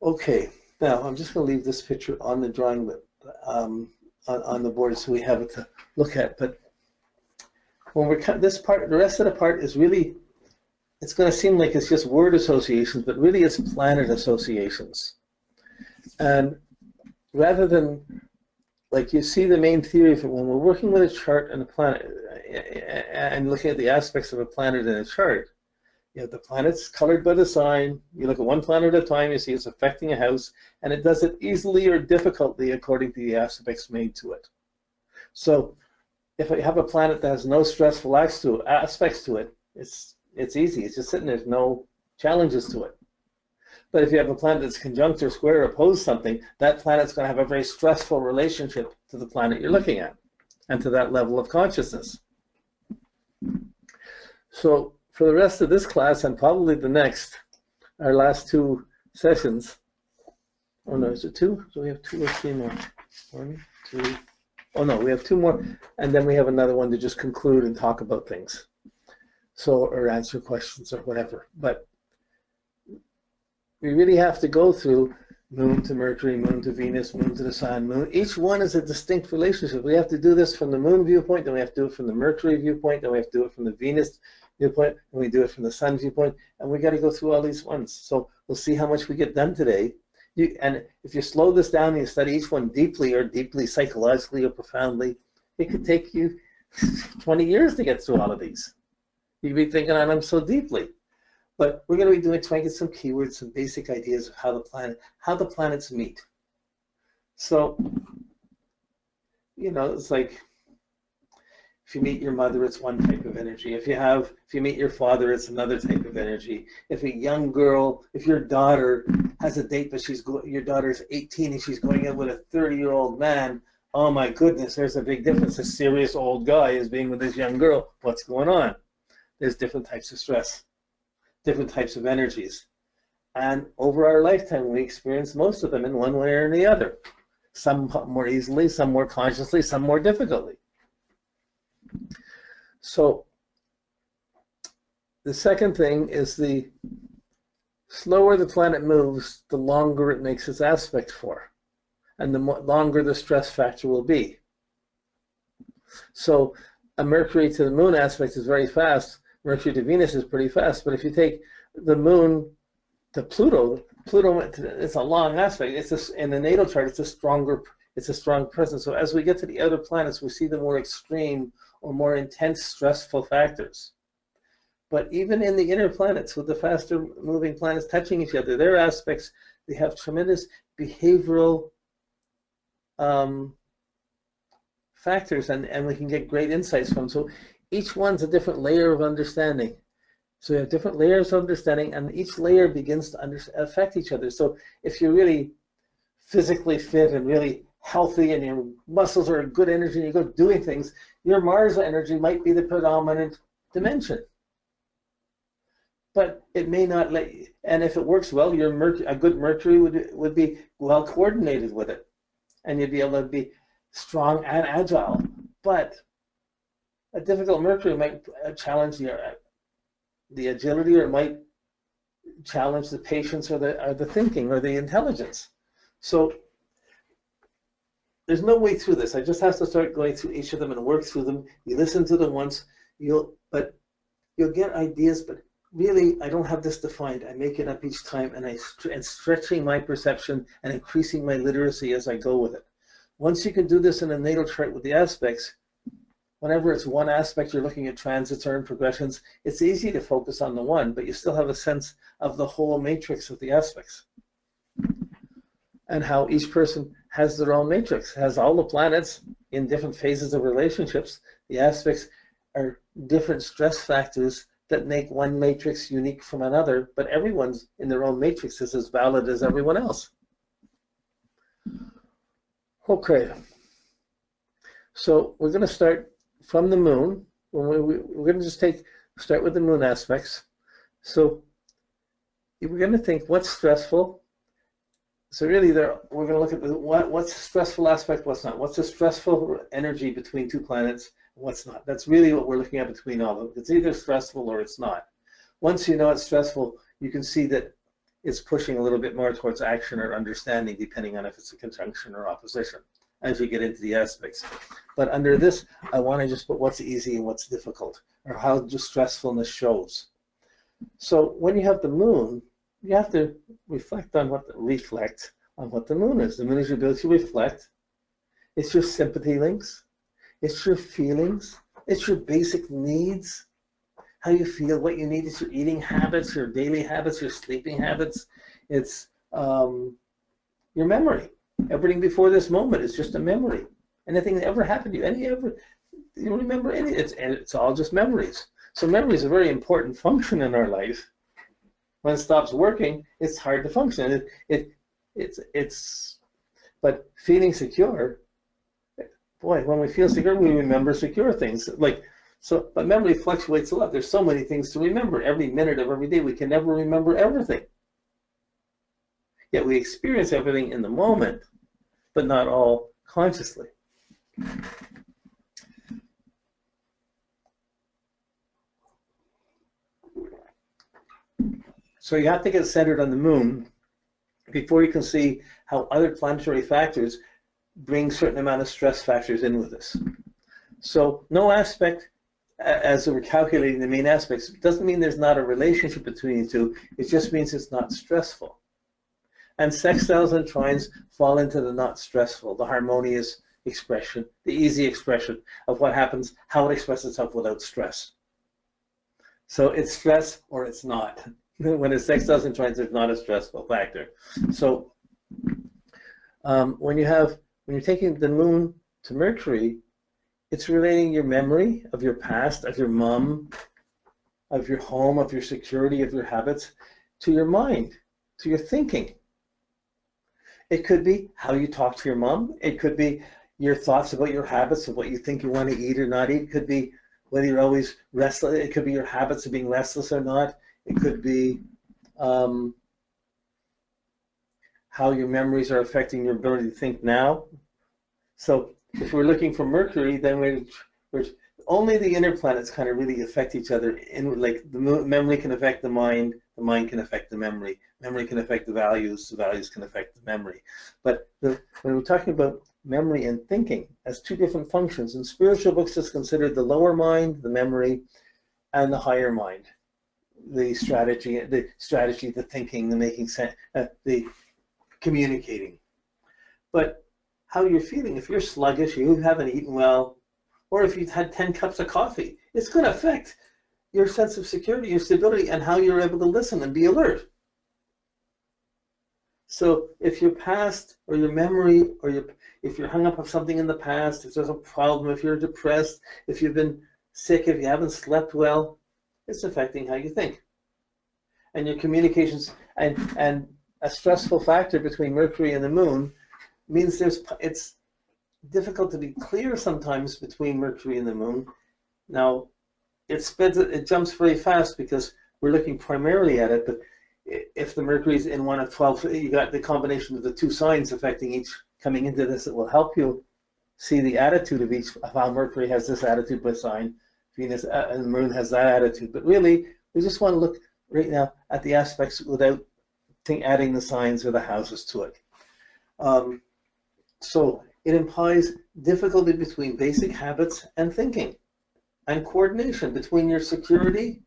Okay, now I'm just going to leave this picture on the drawing, on the board so we have it to look at. But when we're this part, the rest of the part is really, it's going to seem like it's just word associations, but really it's planet associations. And rather than, like, you see the main theory of it, when we're working with a chart and a planet and looking at the aspects of a planet in a chart, you have the planets colored by the sign. You look at one planet at a time, you see it's affecting a house, and it does it easily or difficultly according to the aspects made to it. So if I have a planet that has no stressful aspects to it, it's easy. It's just sitting there, there's no challenges to it. But if you have a planet that's conjunct or square or opposed something, that planet's going to have a very stressful relationship to the planet you're looking at and to that level of consciousness. So for the rest of this class and probably the next, our last two sessions, oh no, is it two? So we have two or three more. One, two, oh no, we have two more, and then we have another one to just conclude and talk about things. So, or answer questions or whatever. But we really have to go through Moon to Mercury, Moon to Venus, Moon to the Sun, Moon. Each one is a distinct relationship. We have to do this from the Moon viewpoint, then we have to do it from the Mercury viewpoint, then we have to do it from the Venus viewpoint, and we do it from the Sun viewpoint, and we got to go through all these ones. So we'll see how much we get done today. And if you slow this down and you study each one deeply or deeply psychologically or profoundly, it could take you 20 years to get through all of these. You'd be thinking on them so deeply. But we're going to be trying to get some keywords, some basic ideas of how the planets meet. So, you know, it's like, if you meet your mother, it's one type of energy. If you meet your father, it's another type of energy. If a young girl, if your daughter has a date, but your daughter's 18 and she's going out with a 30-year-old man, oh my goodness, there's a big difference. A serious old guy is being with this young girl. What's going on? There's different types of stress, different types of energies. And over our lifetime, we experience most of them in one way or the other. Some more easily, some more consciously, some more difficultly. So the second thing is the slower the planet moves, the longer it makes its aspect for, and the longer the stress factor will be. So a Mercury to the Moon aspect is very fast. Mercury to Venus is pretty fast. But if you take the Moon to Pluto, it's a long aspect. In the natal chart, it's a strong presence. So as we get to the other planets, we see the more extreme or more intense stressful factors. But even in the inner planets, with the faster moving planets touching each other, their aspects, they have tremendous behavioral factors, and we can get great insights from. So each one's a different layer of understanding. So we have different layers of understanding, and each layer begins to affect each other. So if you're really physically fit and really healthy and your muscles are good energy and you go doing things, your Mars energy might be the predominant dimension. But it may not let you, and if it works well, a good Mercury would be well coordinated with it, and you'd be able to be strong and agile. But a difficult Mercury might challenge the agility, or it might challenge the patience or the thinking or the intelligence. So there's no way through this. I just have to start going through each of them and work through them. You listen to them once, you'll get ideas, but really I don't have this defined. I make it up each time, and stretching my perception and increasing my literacy as I go with it. Once you can do this in a natal chart with the aspects, whenever it's one aspect you're looking at transits or in progressions, it's easy to focus on the one, but you still have a sense of the whole matrix of the aspects and how each person has their own matrix, has all the planets in different phases of relationships. The aspects are different stress factors that make one matrix unique from another, but everyone's in their own matrix is as valid as everyone else. Okay, so we're going to start from the Moon. We're going to just start with the Moon aspects. So we're going to think what's stressful. So really, we're going to look at what's a stressful aspect, what's not. What's a stressful energy between two planets, what's not. That's really what we're looking at between all of them. It's either stressful or it's not. Once you know it's stressful, you can see that it's pushing a little bit more towards action or understanding, depending on if it's a conjunction or opposition, as we get into the aspects. But under this, I want to just put what's easy and what's difficult, or how distressfulness shows. So when you have the moon, you have to reflect on what the moon is. The moon is your ability to reflect. It's your sympathy links. It's your feelings. It's your basic needs. How you feel, what you need. It's your eating habits, your daily habits, your sleeping habits. It's your memory. Everything before this moment is just a memory. Anything that ever happened to you, you remember any? It's all just memories. So memory is a very important function in our life. When it stops working, it's hard to function. But feeling secure, boy, when we feel secure, we remember secure things. But memory fluctuates a lot. There's so many things to remember. Every minute of every day, we can never remember everything. Yet we experience everything in the moment, but not all consciously. So you have to get centered on the moon before you can see how other planetary factors bring certain amount of stress factors in with us. So no aspect, as we're calculating the main aspects, doesn't mean there's not a relationship between the two. It just means it's not stressful. And sextiles and trines fall into the not stressful, the harmonious expression, the easy expression of what happens, how it expresses itself without stress. So it's stress or it's not. When it's sextiles and trines, there's not a stressful factor. So when you're taking the moon to Mercury, it's relating your memory of your past, of your mom, of your home, of your security, of your habits, to your mind, to your thinking. It could be how you talk to your mom. It could be your thoughts about your habits of what you think you want to eat or not eat. It could be whether you're always restless. It could be your habits of being restless or not. It could be how your memories are affecting your ability to think now. So if we're looking for Mercury, then we're only the inner planets kind of really affect each other. Like the memory can affect the mind can affect the memory can affect the values can affect the memory. But when we're talking about memory and thinking as two different functions, in spiritual books it's considered the lower mind, the memory, and the higher mind, the strategy, the thinking, the making sense, the communicating. But how you're feeling, if you're sluggish, you haven't eaten well, or if you've had 10 cups of coffee, it's going to affect your sense of security, your stability, and how you're able to listen and be alert. So if your past or your memory, or if you're hung up on something in the past, if there's a problem, if you're depressed, if you've been sick, if you haven't slept well, it's affecting how you think. And your communications, and a stressful factor between Mercury and the moon means it's difficult to be clear sometimes between Mercury and the moon. Now, it jumps very fast because we're looking primarily at it, but if the Mercury is in one of 12, you got the combination of the two signs affecting each coming into this. It will help you see the attitude of each, of how Mercury has this attitude by sign, Venus and the moon has that attitude. But really, we just want to look right now at the aspects without adding the signs or the houses to it. So it implies difficulty between basic habits and thinking, and coordination between your security,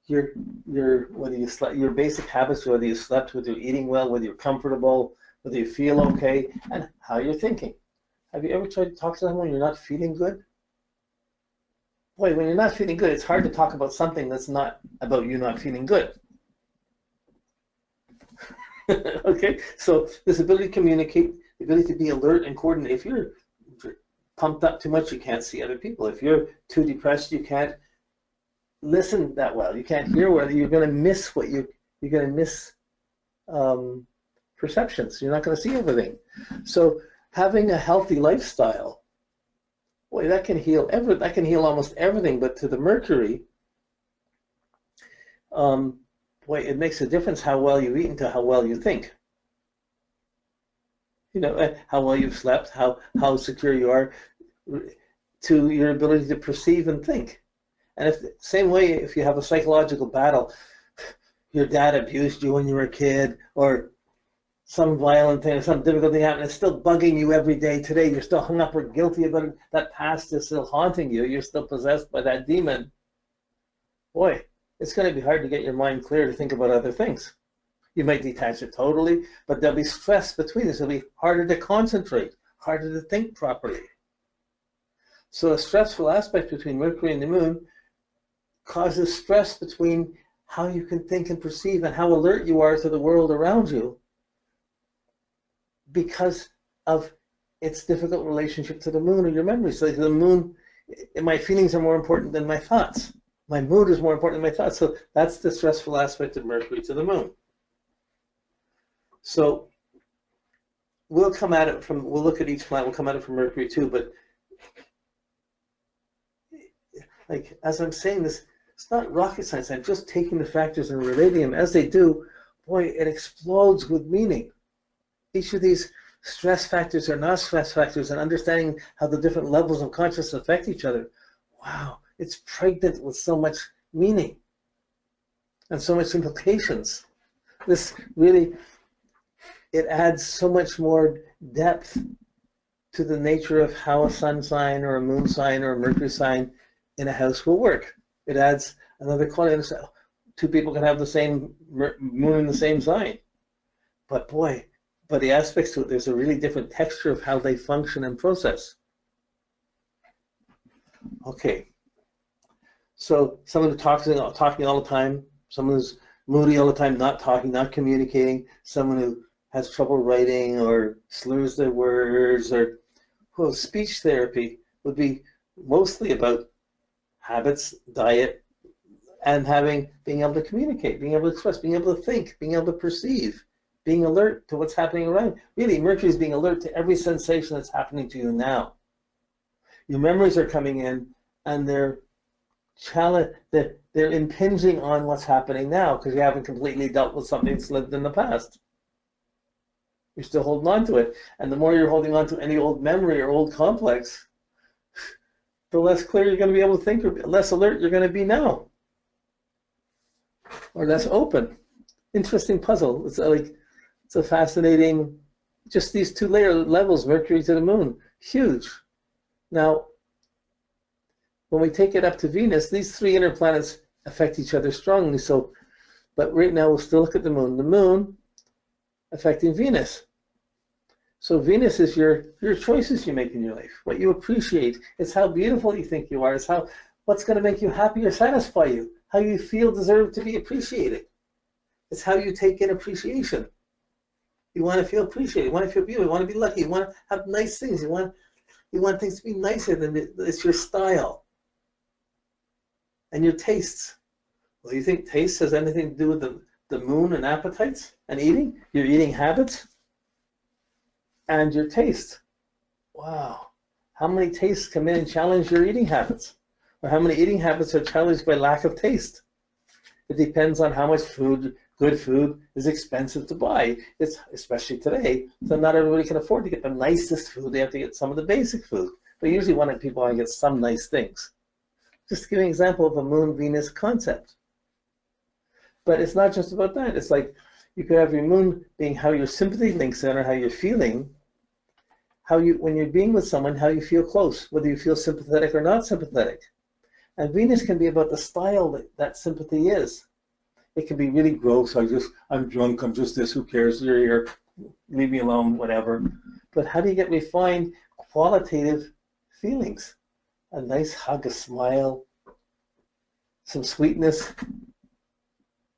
whether you slept, your basic habits, whether you slept, whether you're eating well, whether you're comfortable, whether you feel okay, and how you're thinking. Have you ever tried to talk to someone when you're not feeling good? Boy, when you're not feeling good, it's hard to talk about something that's not about you not feeling good. Okay, so this ability to communicate, the ability to be alert and coordinate. If you're pumped up too much, you can't see other people. If you're too depressed, you can't listen that well. You can't hear well. You're going to miss you're going to miss perceptions. You're not going to see everything. So having a healthy lifestyle, boy, that can heal that can heal almost everything. But to the Mercury, boy, it makes a difference how well you eat and to how well you think. You know, how well you've slept, how secure you are, to your ability to perceive and think. And same way, if you have a psychological battle, your dad abused you when you were a kid, or some violent thing, some difficult thing happened, it's still bugging you every day today. You're still hung up or guilty about it. That past is still haunting you. You're still possessed by that demon. Boy, it's going to be hard to get your mind clear to think about other things. You might detach it totally, but there'll be stress between us. It'll be harder to concentrate, harder to think properly. So a stressful aspect between Mercury and the Moon causes stress between how you can think and perceive and how alert you are to the world around you, because of its difficult relationship to the moon or your memories. So the moon, my feelings are more important than my thoughts. My mood is more important than my thoughts. So that's the stressful aspect of Mercury to the moon. So we'll look at each planet, we'll come at it from Mercury too, but like, as I'm saying this, it's not rocket science. I'm just taking the factors and relating them. As they do, boy, it explodes with meaning. Each of these stress factors are not stress factors, and understanding how the different levels of consciousness affect each other. Wow, it's pregnant with so much meaning and so much implications. This really, it adds so much more depth to the nature of how a sun sign or a moon sign or a Mercury sign in a house will work. It adds another quality. Two people can have the same moon in the same sign, but boy, but the aspects to it, there's a really different texture of how they function and process. Okay, so someone who's talking all the time, someone who's moody all the time, not talking, not communicating, someone who has trouble writing or slurs their words, or well, speech therapy would be mostly about habits, diet, and being able to communicate, being able to express, being able to think, being able to perceive, being alert to what's happening around. Really, Mercury is being alert to every sensation that's happening to you now. Your memories are coming in, and they're impinging on what's happening now, because you haven't completely dealt with something that's lived in the past. You're still holding on to it. And the more you're holding on to any old memory or old complex, the less clear you're going to be able to think, or less alert you're going to be now. Or less open. Interesting puzzle. It's a fascinating, just these two levels, Mercury to the moon, huge. Now, when we take it up to Venus, these three inner planets affect each other strongly. So, but right now we'll still look at the moon. The moon affecting Venus. So Venus is your choices you make in your life, what you appreciate. It's how beautiful you think you are. It's what's going to make you happy or satisfy you, how you feel deserve to be appreciated. It's how you take in appreciation. You want to feel appreciated. You want to feel beautiful. You want to be lucky. You want to have nice things. You want things to be nicer than it's your style and your tastes. Well, you think taste has anything to do with the moon and appetites and eating? Your eating habits and your taste. Wow. How many tastes come in and challenge your eating habits? Or how many eating habits are challenged by lack of taste? It depends on how much good food is expensive to buy. It's especially today, so not everybody can afford to get the nicest food. They have to get some of the basic food. But usually people want to get some nice things. Just to give an example of a Moon-Venus concept. But it's not just about that. It's like you could have your moon being how your sympathy links in, or how you're feeling, when you're being with someone, how you feel close, whether you feel sympathetic or not sympathetic. And Venus can be about the style that sympathy is. It can be really gross. I'm drunk, I'm just this, who cares, you're here, leave me alone, whatever. But how do you get refined, qualitative feelings? A nice hug, a smile, some sweetness.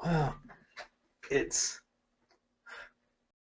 Wow, it's